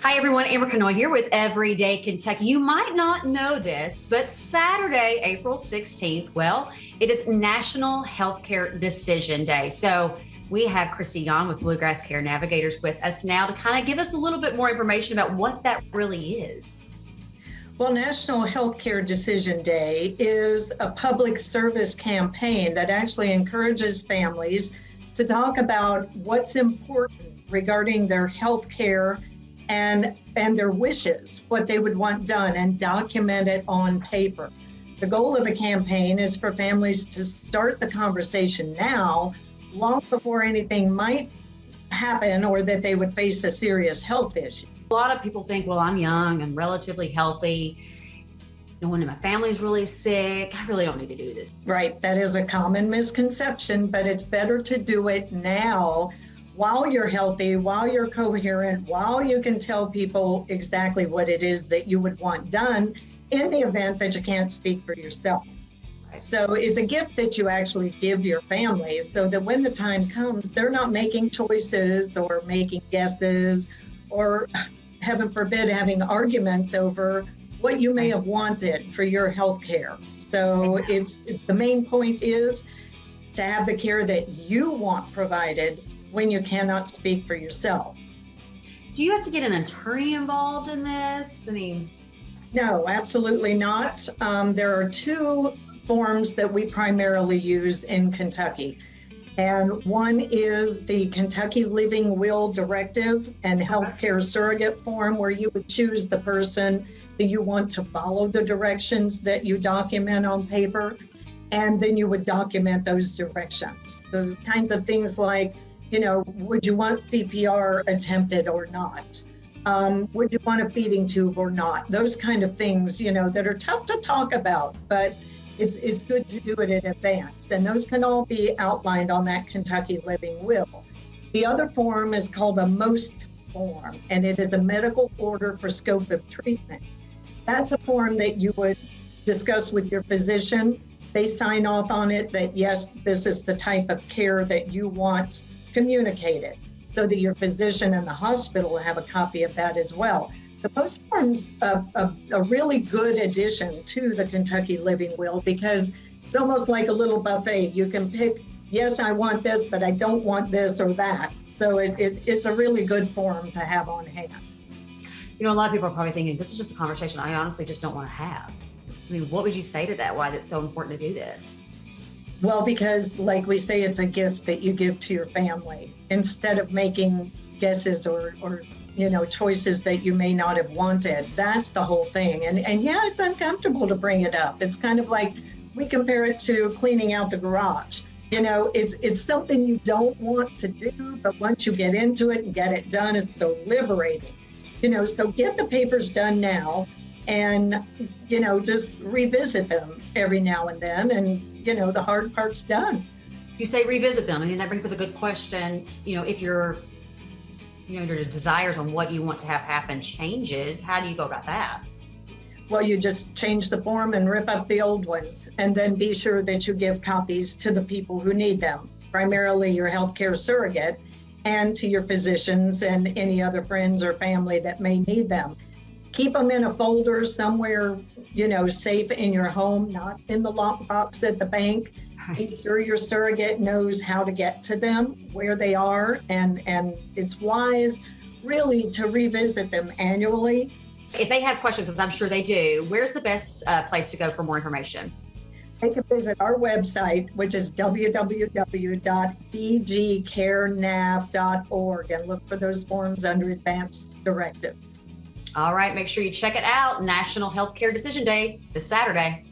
Hi, everyone. Amber Canoy here with Everyday Kentucky. You might not know this, but Saturday, April 16th, well, it is National Healthcare Decision Day. So we have Khristi Yahn with Bluegrass Navigators with us now to kind of give us a little bit more information about what that really is. Well, National Healthcare Decision Day is a public service campaign that actually encourages families to talk about what's important regarding their health care and their wishes, what they would want done, and document it on paper. The goal of the campaign is for families to start the conversation now, long before anything might happen or that they would face a serious health issue. A lot of people think, well, I'm young, I'm relatively healthy. No one in my family is really sick. I really don't need to do this. Right, that is a common misconception, but it's better to do it now while you're healthy, while you're coherent, while you can tell people exactly what it is that you would want done in the event that you can't speak for yourself. So it's a gift that you actually give your family so that when the time comes, they're not making choices or making guesses or, heaven forbid, having arguments over what you may have wanted for your health care. So the main point is to have the care that you want provided when you cannot speak for yourself. Do you have to get an attorney involved in this? No, absolutely not. There are two forms that we primarily use in Kentucky. And one is the Kentucky Living Will Directive and Healthcare Surrogate form, where you would choose the person that you want to follow the directions that you document on paper. And then you would document those directions. The kinds of things like, would you want CPR attempted or not? Would you want a feeding tube or not? Those kind of things, that are tough to talk about, but it's good to do it in advance. And those can all be outlined on that Kentucky Living Will. The other form is called a MOST form, and it is a medical order for scope of treatment. That's a form that you would discuss with your physician. They sign off on it that, yes, this is the type of care that you want communicated, so that your physician and the hospital have a copy of that as well. The MOST form's a really good addition to the Kentucky Living Will because it's almost like a little buffet. You can pick, yes, I want this, but I don't want this or that. So it's a really good form to have on hand. A lot of people are probably thinking, this is just a conversation I honestly just don't want to have. What would you say to that? Why it's so important to do this? Well, because like we say, it's a gift that you give to your family instead of making guesses or choices that you may not have wanted. That's the whole thing. And yeah, it's uncomfortable to bring it up. It's kind of like we compare it to cleaning out the garage. It's something you don't want to do, but once you get into it and get it done, it's so liberating. So get the papers done now and, just revisit them every now and then. And, the hard part's done. You say revisit them. That brings up a good question. If your desires on what you want to have happen changes, how do you go about that? Well, you just change the form and rip up the old ones, and then be sure that you give copies to the people who need them, primarily your healthcare surrogate, and to your physicians and any other friends or family that may need them. Keep them in a folder somewhere, safe in your home, not in the lockbox at the bank. Make sure your surrogate knows how to get to them, where they are, and it's wise really to revisit them annually. If they have questions, as I'm sure they do, where's the best place to go for more information? They can visit our website, which is www.bgcarenav.org, and look for those forms under Advanced Directives. All right, make sure you check it out. National Healthcare Decision Day this Saturday.